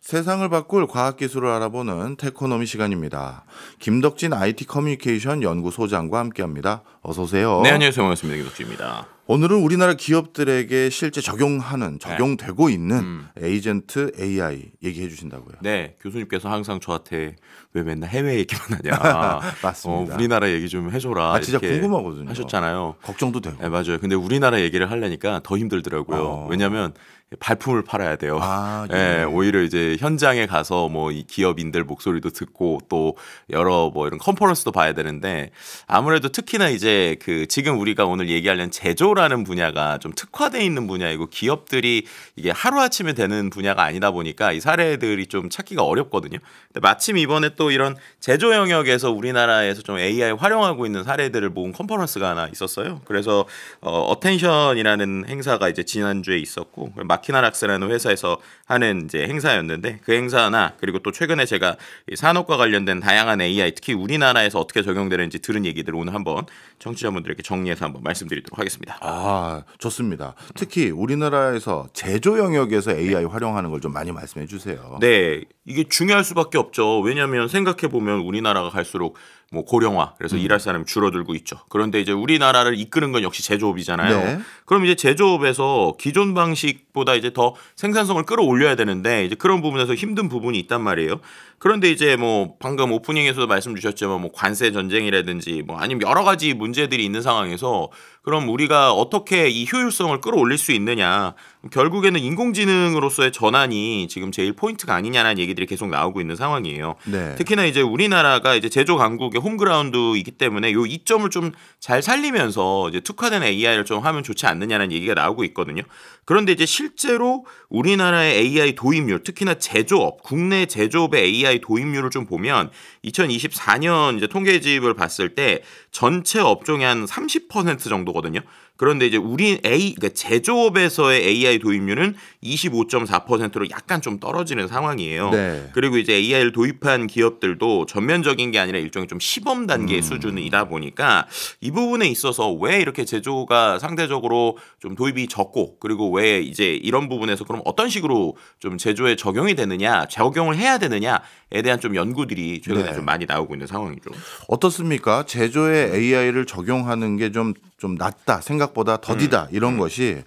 세상을 바꿀 과학기술을 알아보는 테코노미 시간입니다. 김덕진 IT 커뮤니케이션 연구소장과 함께합니다. 어서 오세요. 네, 안녕하세요. 반갑습니다. 김덕진입니다. 오늘은 우리나라 기업들에게 실제 적용되고 있는 에이전트 AI 얘기해 주신다고요. 네, 교수님께서 항상 저한테 왜 맨날 해외 얘기만 하냐. 맞습니다. 우리나라 얘기 좀 해줘라. 진짜 궁금하거든요. 하셨잖아요. 걱정도 되고. 네, 맞아요. 근데 우리나라 얘기를 하려니까 더 힘들더라고요. 왜냐하면 발품을 팔아야 돼요. 네, 오히려 이제 현장에 가서 뭐 이 기업인들 목소리도 듣고 또 여러 뭐 이런 컨퍼런스도 봐야 되는데 아무래도 특히나 이제 그 지금 우리가 오늘 얘기하려는 제조라는 분야가 좀 특화되어 있는 분야이고 기업들이 이게 하루아침에 되는 분야가 아니다 보니까 이 사례들이 좀 찾기가 어렵거든요. 근데 마침 이번에 또 이런 제조 영역에서 우리나라에서 좀 AI 활용하고 있는 사례들을 모은 컨퍼런스가 하나 있었어요. 그래서 어텐션이라는 행사가 이제 지난주에 있었고 마키나락스라는 회사에서 하는 이제 행사였는데 그 행사나 그리고 또 최근에 제가 산업과 관련된 다양한 AI 특히 우리나라에서 어떻게 적용되는지 들은 얘기들 오늘 한번 청취자분들에게 정리해서 한번 말씀드리도록 하겠습니다. 좋습니다. 특히 우리나라에서 제조 영역에서 AI 활용하는 걸 좀 많이 말씀해 주세요. 네, 이게 중요할 수밖에 없죠. 왜냐하면 생각해 보면 우리나라가 갈수록 뭐 고령화 그래서 일할 사람이 줄어들고 있죠. 그런데 이제 우리나라를 이끄는 건 역시 제조업이잖아요. 네. 그럼 이제 제조업에서 기존 방식보다 이제 더 생산성을 끌어올려야 되는데 이제 그런 부분에서 힘든 부분이 있단 말이에요. 그런데 이제 뭐 방금 오프닝에서도 말씀 주셨지만 뭐 관세 전쟁이라든지 뭐 아니면 여러 가지 문제들이 있는 상황에서 그럼 우리가 어떻게 이 효율성을 끌어올릴 수 있느냐. 결국에는 인공지능으로서의 전환이 지금 제일 포인트가 아니냐라는 얘기들이 계속 나오고 있는 상황이에요. 네. 특히나 이제 우리나라가 이제 제조 강국의 홈그라운드이기 때문에 요 이점을 좀 잘 살리면서 이제 특화된 AI를 좀 하면 좋지 않느냐는 얘기가 나오고 있거든요. 그런데 이제 실제로 우리나라의 AI 도입률, 특히나 제조업, 국내 제조업의 AI 도입률을 좀 보면 2024년 이제 통계집을 봤을 때 전체 업종의 한 30% 정도거든요. 그런데 이제 그러니까 제조업에서의 AI 도입률은 25.4%로 약간 좀 떨어지는 상황이에요. 네. 그리고 이제 AI를 도입한 기업들도 전면적인 게 아니라 일종의 좀 시범 단계 수준이다 보니까 이 부분에 있어서 왜 이렇게 제조가 상대적으로 좀 도입이 적고 그리고 왜 이제 이런 부분에서 그럼 어떤 식으로 좀 제조에 적용이 되느냐, 적용을 해야 되느냐에 대한 좀 연구들이 최근에 좀 많이 나오고 있는 상황이죠. 어떻습니까? 제조에 AI를 적용하는 게 좀 낫다, 생각보다 더디다 이런 것이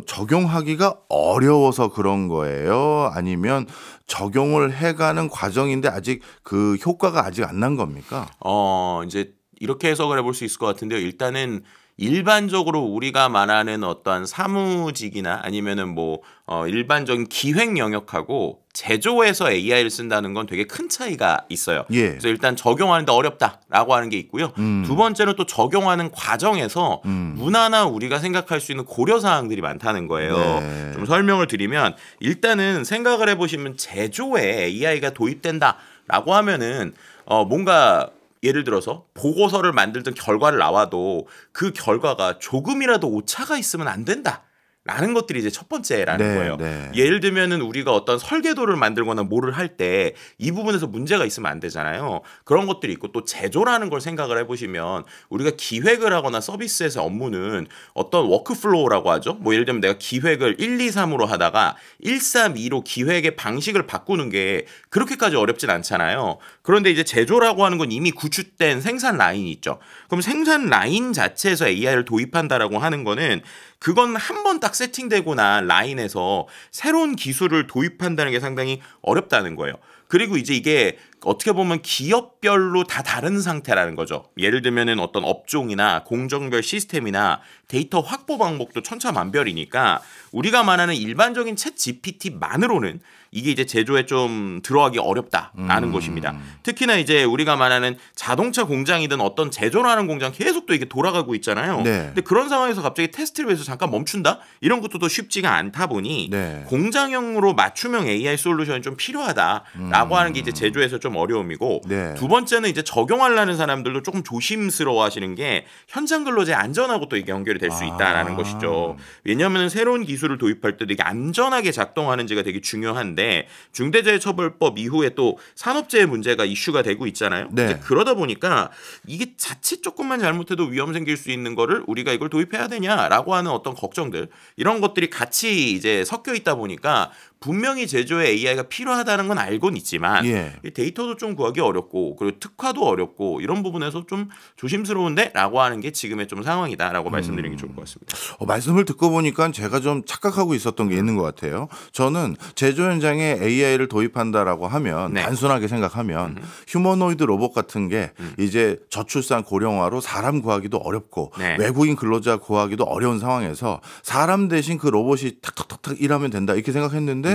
적용하기가 어려워서 그런 거예요? 아니면 적용을 해가는 과정인데 아직 그 효과가 아직 안 난 겁니까? 이제 이렇게 해석을 해볼 수 있을 것 같은데요. 일단은 일반적으로 우리가 말하는 어떠한 사무직이나 아니면은 뭐 일반적인 기획 영역하고 제조에서 AI를 쓴다는 건 되게 큰 차이가 있어요. 예. 그래서 일단 적용하는데 어렵다라고 하는 게 있고요. 두 번째는 또 적용하는 과정에서 무난한 우리가 생각할 수 있는 고려 사항들이 많다는 거예요. 네. 좀 설명을 드리면 일단은 생각을 해보시면 제조에 AI가 도입된다라고 하면은 뭔가 예를 들어서 보고서를 만들던 결과를 나와도 그 결과가 조금이라도 오차가 있으면 안 된다. 라는 것들이 이제 첫 번째라는 거예요. 네. 예를 들면은 우리가 어떤 설계도를 만들거나 뭐를 할 때 이 부분에서 문제가 있으면 안 되잖아요. 그런 것들이 있고 또 제조라는 걸 생각을 해보시면 우리가 기획을 하거나 서비스에서 업무는 어떤 워크플로우라고 하죠. 뭐 예를 들면 내가 기획을 1, 2, 3으로 하다가 1, 3, 2로 기획의 방식을 바꾸는 게 그렇게까지 어렵진 않잖아요. 그런데 이제 제조라고 하는 건 이미 구축된 생산 라인이 있죠. 그럼 생산 라인 자체에서 AI를 도입한다라고 하는 거는 그건 한 번 딱 세팅되고 난 라인에서 새로운 기술을 도입한다는 게 상당히 어렵다는 거예요. 그리고 이제 이게 어떻게 보면 기업별로 다 다른 상태라는 거죠. 예를 들면은 어떤 업종이나 공정별 시스템이나 데이터 확보 방법도 천차만별이니까 우리가 말하는 일반적인 챗 GPT만으로는 이게 이제 제조에 좀 들어가기 어렵다라는 것입니다. 특히나 이제 우리가 말하는 자동차 공장이든 어떤 제조를 하는 공장 계속 또 이게 돌아가고 있잖아요. 네. 근데 그런 상황에서 갑자기 테스트를 위해서 잠깐 멈춘다? 이런 것도 또 쉽지가 않다 보니 네. 공장형으로 맞춤형 AI 솔루션이 좀 필요하다라고 하는 게 이제 제조에서 좀 좀 어려움이고 네. 두 번째는 이제 적용하려는 사람들도 조금 조심스러워하시는 게 현장 근로제 안전하고 또 이게 연결이 될 수 있다라는 것이죠. 왜냐하면 새로운 기술을 도입할 때도 이게 안전하게 작동하는지가 되게 중요한데 중대재해처벌법 이후에 또 산업재해 문제가 이슈가 되고 있잖아요. 네. 이제 그러다 보니까 이게 자칫 조금만 잘못해도 위험 생길 수 있는 거를 우리가 이걸 도입해야 되냐라고 하는 어떤 걱정들 이런 것들이 같이 이제 섞여 있다 보니까 분명히 제조에 AI가 필요하다는 건 알고는 있지만 예. 이 데이터도 좀 구하기 어렵고 그리고 특화도 어렵고 이런 부분에서 좀 조심스러운데라고 하는 게 지금의 좀 상황이다라고 말씀드리는 게 좋을 것 같습니다. 말씀을 듣고 보니까 제가 좀 착각하고 있었던 게 있는 것 같아요. 저는 제조 현장에 AI를 도입한다라고 하면 네. 단순하게 생각하면 휴머노이드 로봇 같은 게 이제 저출산 고령화로 사람 구하기도 어렵고 네. 외국인 근로자 구하기도 어려운 상황에서 사람 대신 그 로봇이 탁탁탁탁 일하면 된다 이렇게 생각했는데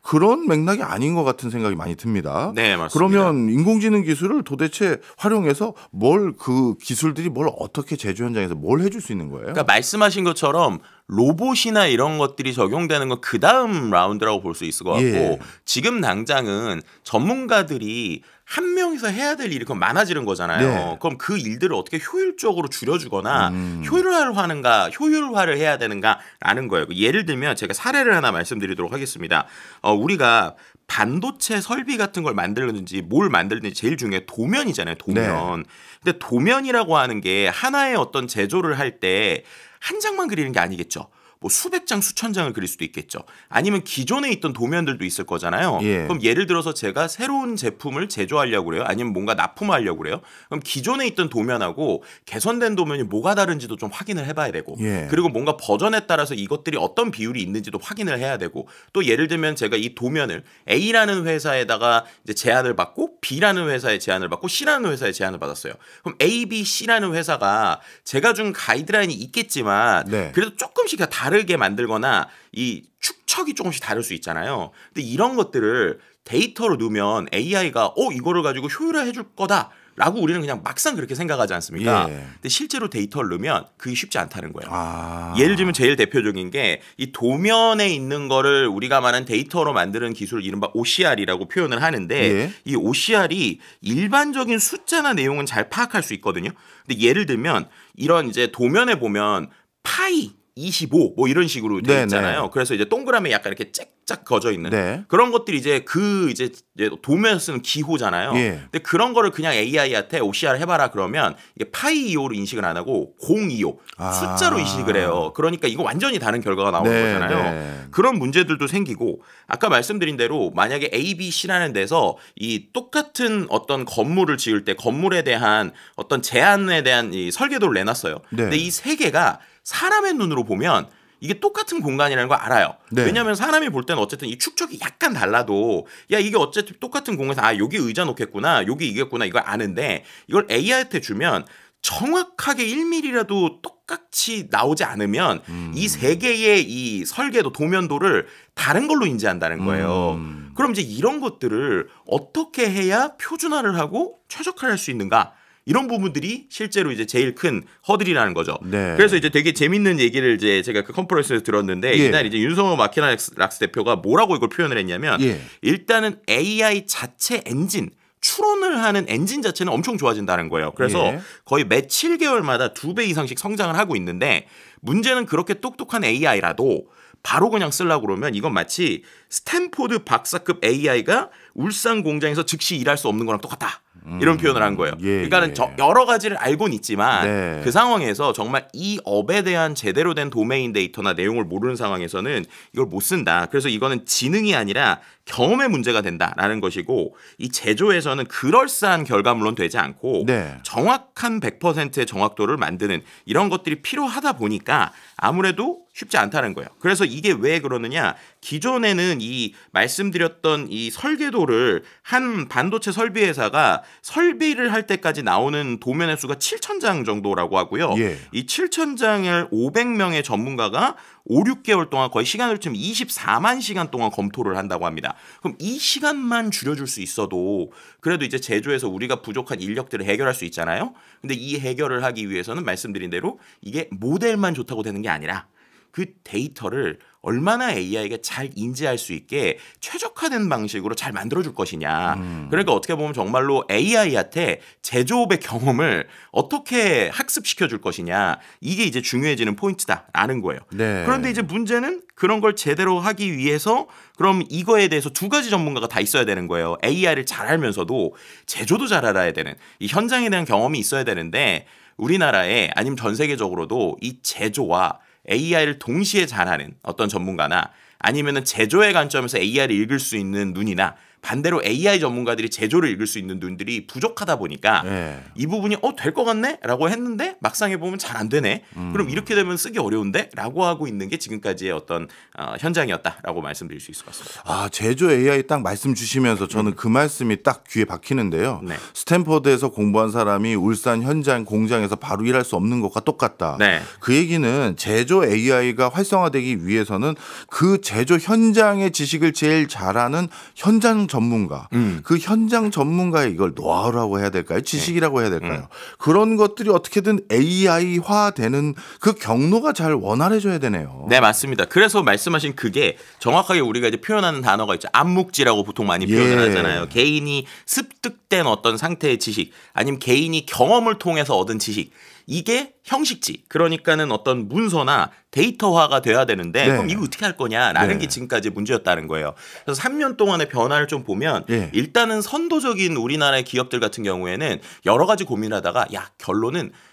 그런 맥락이 아닌 것 같은 생각이 많이 듭니다. 네, 맞습니다. 그러면 인공지능 기술을 도대체 활용해서 뭘 그 기술들이 뭘 어떻게 제조 현장에서 뭘 해줄 수 있는 거예요? 그러니까 말씀하신 것처럼 로봇이나 이런 것들이 적용되는 건 그 다음 라운드라고 볼 수 있을 것 같고 예. 지금 당장은 전문가들이 한 명이서 해야 될 일이 그럼 많아지는 거잖아요. 네. 그럼 그 일들을 어떻게 효율적으로 줄여주거나 효율화를 해야 되는가라는 거예요. 예를 들면 제가 사례를 하나 말씀드리도록 하겠습니다. 우리가 반도체 설비 같은 걸 만들든지 뭘 만들든지 제일 중요해 도면이잖아요. 도면. 네. 근데 도면이라고 하는 게 하나의 어떤 제조를 할 때 한 장만 그리는 게 아니겠죠. 뭐 수백 장, 수천 장을 그릴 수도 있겠죠. 아니면 기존에 있던 도면들도 있을 거잖아요. 예. 그럼 예를 들어서 제가 새로운 제품을 제조하려고 그래요. 아니면 뭔가 납품하려고 그래요. 그럼 기존에 있던 도면하고 개선된 도면이 뭐가 다른지도 좀 확인을 해봐야 되고 예. 그리고 뭔가 버전에 따라서 이것들이 어떤 비율이 있는지도 확인을 해야 되고 또 예를 들면 제가 이 도면을 A라는 회사에다가 이제 제안을 받고 B라는 회사에 제안을 받고 C라는 회사에 제안을 받았어요. 그럼 A, B, C라는 회사가 제가 준 가이드라인이 있겠지만 네. 그래도 조금씩 다르게 만들거나 이 축척이 조금씩 다를 수 있잖아요. 근데 이런 것들을 데이터로 넣으면 AI가 이거를 가지고 효율화해 줄 거다라고 우리는 그냥 막상 그렇게 생각하지 않습니까? 예. 근데 실제로 데이터를 넣으면 그게 쉽지 않다는 거예요. 아. 예를 들면 제일 대표적인 게 이 도면에 있는 거를 우리가 말하는 데이터로 만드는 기술 이른바 OCR이라고 표현을 하는데 예. 이 OCR이 일반적인 숫자나 내용은 잘 파악할 수 있거든요. 근데 예를 들면 이런 이제 도면에 보면 파이 25 뭐 이런 식으로 돼 네, 있잖아요. 네. 그래서 이제 동그라미 약간 이렇게 쫙쫙 거져 있는 네. 그런 것들이 이제 이제 도면에 쓰는 기호잖아요. 예. 근데 그런 거를 그냥 AI한테 OCR 해봐라 그러면 이게 파이 25로 인식을 안 하고 025 숫자로 인식을 해요. 그러니까 이거 완전히 다른 결과가 나오는 네, 거잖아요. 네. 그런 문제들도 생기고 아까 말씀드린 대로 만약에 A, B, C라는 데서 이 똑같은 어떤 건물을 지을 때 건물에 대한 어떤 제안에 대한 이 설계도를 내놨어요. 네. 근데 이 세 개가 사람의 눈으로 보면 이게 똑같은 공간이라는 걸 알아요. 네. 왜냐하면 사람이 볼 때는 어쨌든 이 축척이 약간 달라도 야 이게 어쨌든 똑같은 공간에서 여기 의자 놓겠구나 여기 이겠구나 이걸 아는데 이걸 AI한테 주면 정확하게 1mm라도 똑같이 나오지 않으면 이 세 개의 이 설계도 도면도를 다른 걸로 인지한다는 거예요. 그럼 이제 이런 것들을 어떻게 해야 표준화를 하고 최적화를 할 수 있는가? 이런 부분들이 실제로 이제 제일 큰 허들이라는 거죠. 네. 그래서 이제 되게 재밌는 얘기를 이제 제가 그 컨퍼런스에서 들었는데 예. 이날 이제 윤성호 마키나락스 대표가 뭐라고 이걸 표현을 했냐면 예. 일단은 AI 자체 엔진 추론을 하는 엔진 자체는 엄청 좋아진다는 거예요. 그래서 예. 거의 매 7개월마다 2배 이상씩 성장을 하고 있는데 문제는 그렇게 똑똑한 AI라도 바로 그냥 쓰려고 그러면 이건 마치 스탠포드 박사급 AI가 울산 공장에서 즉시 일할 수 없는 거랑 똑같다. 이런 표현을 한 거예요. 예, 그러니까는 예. 여러 가지를 알고는 있지만 네. 그 상황에서 정말 이 업에 대한 제대로 된 도메인 데이터나 내용을 모르는 상황에서는 이걸 못 쓴다. 그래서 이거는 지능이 아니라 경험의 문제가 된다라는 것이고 이 제조에서는 그럴싸한 결과물론 되지 않고 네. 정확한 100%의 정확도를 만드는 이런 것들이 필요하다 보니까 아무래도 쉽지 않다는 거예요. 그래서 이게 왜 그러느냐? 기존에는 이 말씀드렸던 이 설계도를 한 반도체 설비 회사가 설비를 할 때까지 나오는 도면의 수가 7,000장 정도라고 하고요. 예. 이 7,000장을 500명의 전문가가 5, 6개월 동안 거의 시간을 치면 24만 시간 동안 검토를 한다고 합니다. 그럼 이 시간만 줄여줄 수 있어도 그래도 이제 제조에서 우리가 부족한 인력들을 해결할 수 있잖아요. 근데 이 해결을 하기 위해서는 말씀드린 대로 이게 모델만 좋다고 되는 게 아니라 그 데이터를 얼마나 AI가 잘 인지할 수 있게 최적화된 방식으로 잘 만들어줄 것이냐. 그러니까 어떻게 보면 정말로 AI한테 제조업의 경험을 어떻게 학습시켜줄 것이냐. 이게 이제 중요해지는 포인트다라는 거예요. 네. 그런데 이제 문제는 그런 걸 제대로 하기 위해서 그럼 이거에 대해서 두 가지 전문가가 다 있어야 되는 거예요. AI를 잘 알면서도 제조도 잘 알아야 되는 이 현장에 대한 경험이 있어야 되는데 우리나라에 아니면 전 세계적으로도 이 제조와 AI를 동시에 잘하는 어떤 전문가나 아니면은 제조의 관점에서 AI를 읽을 수 있는 눈이나 반대로 AI 전문가들이 제조를 읽을 수 있는 눈들이 부족하다 보니까 이 부분이 될 것 같네? 라고 했는데 막상 해보면 잘 안 되네. 그럼 이렇게 되면 쓰기 어려운데? 라고 하고 있는 게 지금까지의 어떤 현장이었다라고 말씀드릴 수 있을 것 같습니다. 아, 제조 AI 딱 말씀 주시면서 저는 그 말씀이 딱 귀에 박히는데요. 네. 스탠퍼드에서 공부한 사람이 울산 현장 공장에서 바로 일할 수 없는 것과 똑같다. 네. 그 얘기는 제조 AI가 활성화되기 위해서는 그 제조 현장의 지식을 제일 잘하는 현장 전문가, 그 현장 전문가의 이걸 노하우라고 해야 될까요? 지식이라고 해야 될까요? 그런 것들이 어떻게든 AI화되는 그 경로가 잘 원활해져야 되네요. 네, 맞습니다. 그래서 말씀하신 그게 정확하게 우리가 이제 표현하는 단어가 있죠. 암묵지라고 보통 많이 표현을 하잖아요. 개인이 습득된 어떤 상태의 지식, 아니면 개인이 경험을 통해서 얻은 지식. 이게 형식지, 그러니까는 어떤 문서나 데이터화가 돼야 되는데 그럼 이거 어떻게 할 거냐라는 게 지금까지 문제였다는 거예요. 그래서 3년 동안의 변화를 좀 보면 일단은 선도적인 우리나라의 기업들 같은 경우에는 여러 가지 고민하다가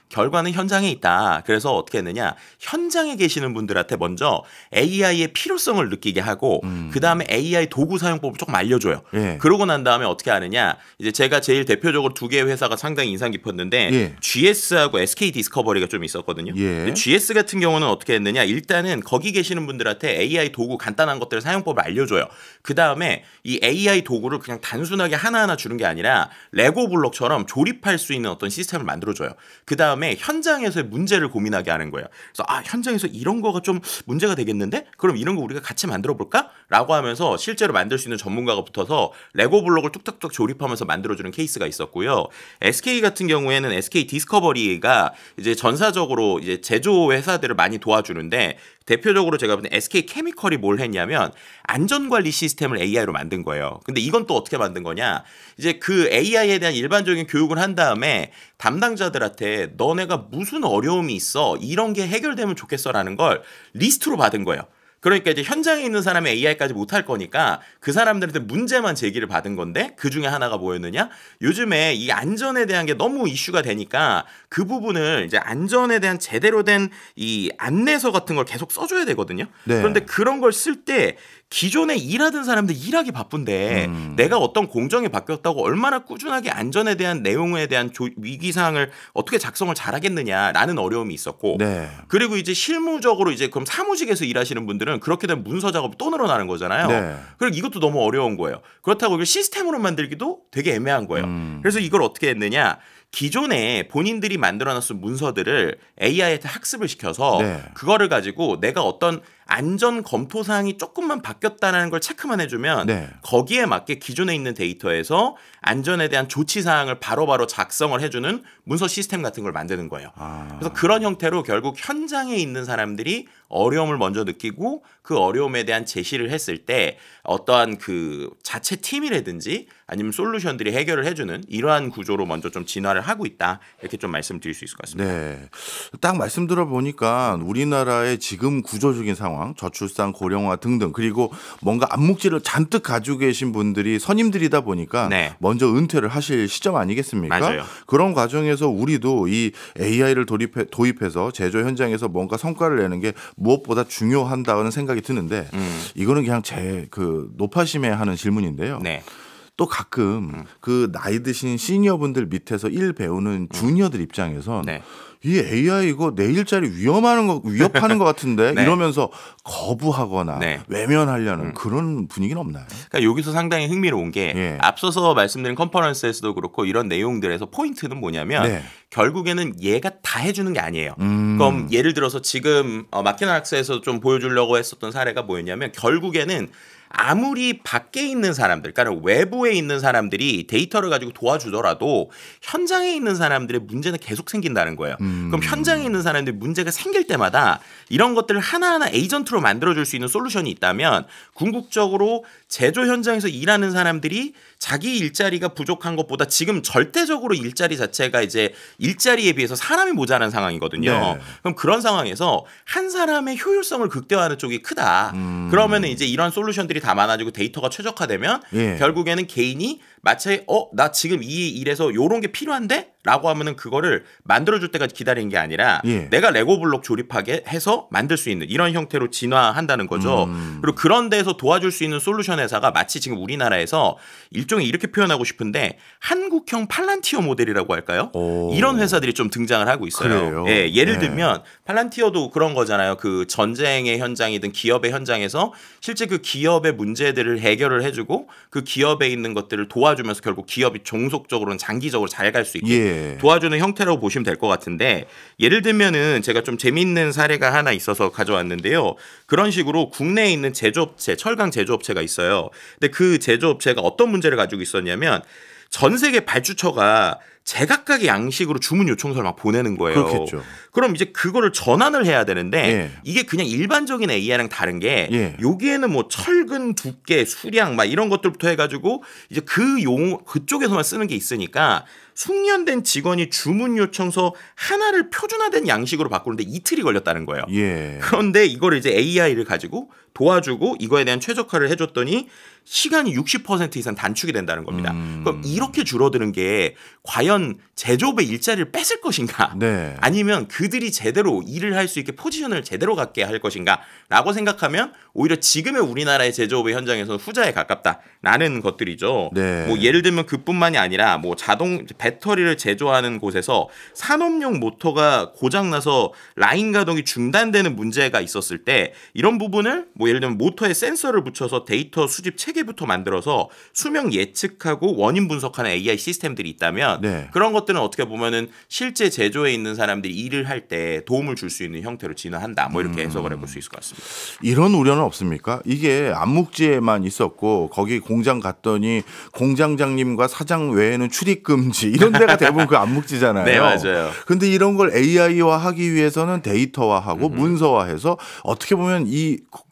결과는 현장에 있다. 그래서 어떻게 했느냐. 현장에 계시는 분들한테 먼저 AI의 필요성을 느끼게 하고 그다음에 AI 도구 사용법을 조금 알려줘요. 그러고 난 다음에 어떻게 하느냐. 이제 제가 제일 대표적으로 두 개의 회사가 상당히 인상 깊었는데 GS하고 SK 디스커버리가 좀 있었거든요. 근데 GS 같은 경우는 어떻게 했느냐. 일단은 거기 계시는 분들한테 AI 도구 간단한 것들을 사용법을 알려줘요. 그다음에 이 AI 도구를 그냥 단순하게 하나하나 주는 게 아니라 레고 블록처럼 조립할 수 있는 어떤 시스템을 만들어줘요. 그다음에 현장에서의 문제를 고민하게 하는 거예요. 그래서 현장에서 이런 거가 좀 문제가 되겠는데? 그럼 이런 거 우리가 같이 만들어 볼까? 라고 하면서 실제로 만들 수 있는 전문가가 붙어서 레고 블록을 뚝딱뚝 조립하면서 만들어주는 케이스가 있었고요. SK 같은 경우에는 SK 디스커버리가 이제 전사적으로 이제 제조 회사들을 많이 도와주는데 대표적으로 제가 본 SK 케미컬이 뭘 했냐면 안전관리 시스템을 AI로 만든 거예요. 근데 이건 또 어떻게 만든 거냐? 이제 그 AI에 대한 일반적인 교육을 한 다음에 담당자들한테 너네가 무슨 어려움이 있어? 이런 게 해결되면 좋겠어라는 걸 리스트로 받은 거예요. 그러니까 이제 현장에 있는 사람이 AI까지 못할 거니까 그 사람들한테 문제만 제기를 받은 건데 그 중에 하나가 뭐였느냐? 요즘에 이 안전에 대한 게 너무 이슈가 되니까 그 부분을 이제 안전에 대한 제대로 된 이 안내서 같은 걸 계속 써줘야 되거든요. 그런데 그런 걸 쓸 때 기존에 일하던 사람들 일하기 바쁜데 내가 어떤 공정이 바뀌었다고 얼마나 꾸준하게 안전에 대한 내용에 대한 위기사항을 어떻게 작성을 잘하겠느냐라는 어려움이 있었고 그리고 이제 실무적으로 이제 그럼 사무직에서 일하시는 분들은 그렇게 되면 문서 작업이 또 늘어나는 거잖아요. 그리고 이것도 너무 어려운 거예요. 그렇다고 이걸 시스템으로 만들기도 되게 애매한 거예요. 그래서 이걸 어떻게 했느냐. 기존에 본인들이 만들어놨던 문서들을 AI한테 학습을 시켜서 그거를 가지고 내가 어떤 안전 검토 사항이 조금만 바뀌었다는 걸 체크만 해주면 거기에 맞게 기존에 있는 데이터에서 안전에 대한 조치 사항을 바로바로 작성을 해주는 문서 시스템 같은 걸 만드는 거예요. 그래서 그런 형태로 결국 현장에 있는 사람들이 어려움을 먼저 느끼고 그 어려움에 대한 제시를 했을 때 어떠한 그 자체 팀이라든지 아니면 솔루션들이 해결을 해주는 이러한 구조로 먼저 좀 진화를 하고 있다. 이렇게 좀 말씀드릴 수 있을 것 같습니다. 네. 딱 말씀 들어보니까 우리나라의 지금 구조적인 상황, 저출산, 고령화 등등 그리고 뭔가 암묵지를 잔뜩 가지고 계신 분들이 선임들이다 보니까 먼저 은퇴를 하실 시점 아니겠습니까? 맞아요. 그런 과정에서 우리도 이 AI를 도입해서 제조 현장에서 뭔가 성과를 내는 게 무엇보다 중요한다는 생각이 드는데 이거는 그냥 제 그 노파심에 하는 질문인데요. 또 가끔 그 나이 드신 시니어분들 밑에서 일 배우는 주니어들 입장에선 이 AI 이거 내 일자리 위협하는 것 같은데 이러면서 거부하거나 외면하려는 그런 분위기는 없나요? 그러니까 여기서 상당히 흥미로운 게 앞서서 말씀드린 컨퍼런스에서도 그렇고 이런 내용들에서 포인트는 뭐냐면 결국에는 얘가 다 해주는 게 아니에요. 그럼 예를 들어서 지금 마키나 학사에서 좀 보여주려고 했었던 사례가 뭐였냐면 결국에는 아무리 밖에 있는 사람들, 그러니까 외부에 있는 사람들이 데이터를 가지고 도와주더라도 현장에 있는 사람들의 문제는 계속 생긴다는 거예요. 그럼 현장에 있는 사람들이 문제가 생길 때마다 이런 것들을 하나하나 에이전트로 만들어줄 수 있는 솔루션이 있다면 궁극적으로 제조 현장에서 일하는 사람들이 자기 일자리가 부족한 것보다 지금 절대적으로 일자리 자체가 이제 일자리에 비해서 사람이 모자란 상황이거든요. 네. 그럼 그런 상황에서 한 사람의 효율성을 극대화하는 쪽이 크다. 그러면 이제 이런 솔루션들이 다 많아지고 데이터가 최적화되면 예. 결국에는 개인이 마치 나 지금 이 일에서 요런 게 필요한데? 라고 하면은 그거를 만들어줄 때까지 기다리는 게 아니라 예. 내가 레고 블록 조립하게 해서 만들 수 있는 이런 형태로 진화한다는 거죠. 그리고 그런 데서 도와줄 수 있는 솔루션 회사가 마치 지금 우리나라에서 일종의 이렇게 표현하고 싶은데 한국형 팔란티어 모델이라고 할까요? 오. 이런 회사들이 좀 등장을 하고 있어요. 그래요? 예, 예를 네. 들면 팔란티어도 그런 거잖아요. 그 전쟁의 현장이든 기업의 현장에서 실제 그 기업의 문제들을 해결을 해주고 그 기업에 있는 것들을 도와주면서 결국 기업이 종속적으로는 장기적으로 잘 갈 수 있게 예. 도와주는 형태라고 보시면 될 것 같은데 예를 들면은 제가 좀 재미있는 사례가 하나 있어서 가져왔는데요. 그런 식으로 국내에 있는 제조업체, 철강 제조업체가 있어요. 근데 그 제조업체가 어떤 문제를 가지고 있었냐면 전 세계 발주처가 제각각의 양식으로 주문 요청서를 막 보내는 거예요. 그렇겠죠. 그럼 이제 그거를 전환을 해야 되는데 예. 이게 그냥 일반적인 AI랑 다른 게 예. 여기에는 뭐 철근 두께, 수량 막 이런 것들부터 해가지고 이제 그 그쪽에서만 쓰는 게 있으니까 숙련된 직원이 주문 요청서 하나를 표준화된 양식으로 바꾸는데 이틀이 걸렸다는 거예요. 예. 그런데 이거를 이제 AI를 가지고 도와주고 이거에 대한 최적화를 해줬더니 시간이 60% 이상 단축이 된다는 겁니다. 그럼 이렇게 줄어드는 게 과연 제조업의 일자리를 뺏을 것인가? 네. 아니면 그들이 제대로 일을 할 수 있게 포지션을 제대로 갖게 할 것인가라고 생각하면 오히려 지금의 우리나라의 제조업의 현장에서는 후자에 가깝다라는 것들이죠. 네. 뭐 예를 들면 그뿐만이 아니라 뭐 자동 배터리를 제조하는 곳에서 산업용 모터가 고장나서 라인 가동이 중단되는 문제가 있었을 때 이런 부분을 뭐 예를 들면 모터에 센서를 붙여서 데이터 수집 체계부터 만들어서 수명 예측하고 원인 분석하는 AI 시스템들이 있다면 네. 그런 것들은 어떻게 보면은 실제 제조에 있는 사람들이 일을 할 때 도움을 줄 수 있는 형태로 진화한다. 뭐 이렇게 해석을 해볼 수 있을 것 같습니다. 이런 우려는 없습니까? 이게 암묵지에만 있었고 거기 공장 갔더니 공장장님과 사장 외에는 출입 금지 이런 데가 대부분 그 암묵지잖아요. 네, 맞아요. 근데 이런 걸 AI화 하기 위해서는 데이터화하고 문서화해서 어떻게 보면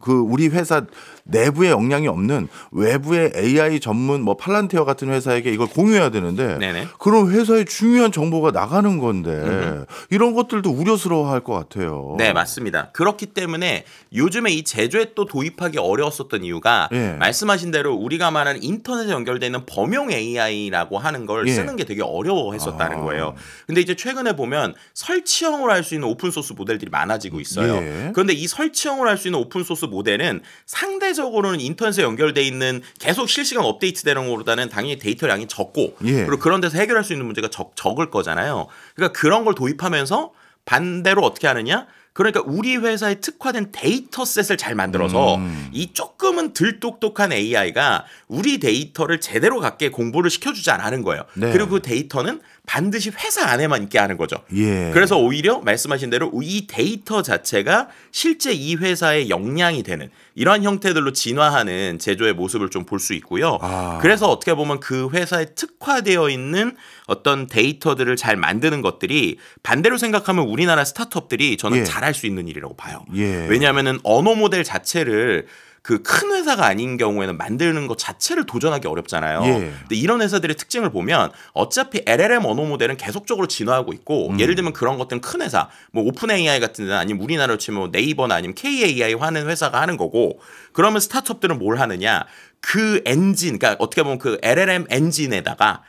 우리 회사 내부에 역량이 없는 외부의 AI 전문 뭐 팔란티어 같은 회사에게 이걸 공유해야 되는데 네네. 그런 회사의 중요한 정보가 나가는 건데 이런 것들도 우려스러워할 것 같아요. 네, 맞습니다. 그렇기 때문에 요즘에 이 제조에 또 도입하기 어려웠었던 이유가 예. 말씀하신 대로 우리가 말하는 인터넷에 연결되어 있는 범용 AI라고 하는 걸 예. 쓰는 게 되게 어려워했었다는 거예요. 근데 이제 최근에 보면 설치형으로 할 수 있는 오픈소스 모델들이 많아지고 있어요. 예. 그런데 이 설치형으로 할 수 있는 오픈소스 모델은 상대적으로는 인터넷에 연결돼 있는 계속 실시간 업데이트되는 것보다는 당연히 데이터량이 적고 예. 그리고 그런 데서 해결할 수 있는 문제가 적을 거잖아요. 그러니까 그런 걸 도입하면서 반대로 어떻게 하느냐? 그러니까 우리 회사에 특화된 데이터셋을 잘 만들어서 이 조금은 덜 똑똑한 AI가 우리 데이터를 제대로 갖게 공부를 시켜주지 않는 거예요. 네. 그리고 그 데이터는 반드시 회사 안에만 있게 하는 거죠. 예. 그래서 오히려 말씀하신 대로 이 데이터 자체가 실제 이 회사의 역량이 되는 이러한 형태들로 진화하는 제조의 모습을 좀 볼 수 있고요. 그래서 어떻게 보면 그 회사에 특화되어 있는 어떤 데이터들을 잘 만드는 것들이 반대로 생각하면 우리나라 스타트업들이 저는 예. 잘할 수 있는 일이라고 봐요. 예. 왜냐하면 언어 모델 자체를 그 큰 회사가 아닌 경우에는 만드는 것 자체를 도전하기 어렵잖아요. 예. 근데 이런 회사들의 특징을 보면 어차피 LLM 언어 모델은 계속적으로 진화하고 있고 예를 들면 그런 것들은 큰 회사, 뭐 오픈 AI 같은 데는 아니면 우리나라로 치면 네이버나 아니면 KAI 하는 회사가 하는 거고 그러면 스타트업들은 뭘 하느냐? 그 엔진, 그러니까 어떻게 보면 그 LLM 엔진에다가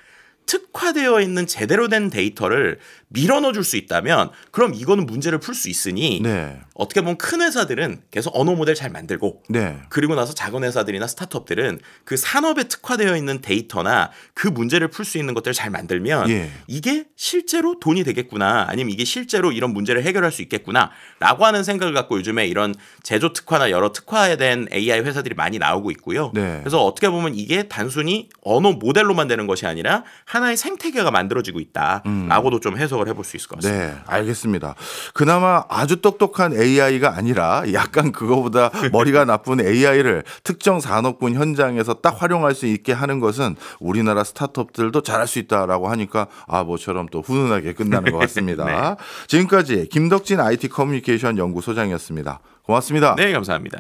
특화되어 있는 제대로 된 데이터를 밀어넣어 줄 수 있다면 그럼 이거는 문제를 풀 수 있으니 네. 어떻게 보면 큰 회사들은 계속 언어 모델 잘 만들고 네. 그리고 나서 작은 회사들이나 스타트업들은 그 산업에 특화되어 있는 데이터나 그 문제를 풀 수 있는 것들을 잘 만들면 예. 이게 실제로 돈이 되겠구나 아니면 이게 실제로 이런 문제를 해결할 수 있겠구나 라고 하는 생각을 갖고 요즘에 이런 제조 특화나 여러 특화에 대한 AI 회사들이 많이 나오고 있고요. 네. 그래서 어떻게 보면 이게 단순히 언어 모델로만 되는 것이 아니라 하나의 생태계가 만들어지고 있다라고도 좀 해석을 생각을 해볼 수 있을 것 같습니다. 네, 알겠습니다. 그나마 아주 똑똑한 AI가 아니라 약간 그거보다 머리가 나쁜 AI를 특정 산업군 현장에서 딱 활용할 수 있게 하는 것은 우리나라 스타트업들도 잘할 수 있다라고 하니까 모처럼 또 훈훈하게 끝나는 것 같습니다. 네. 지금까지 김덕진 IT 커뮤니케이션 연구소장이었습니다. 고맙습니다. 네, 감사합니다.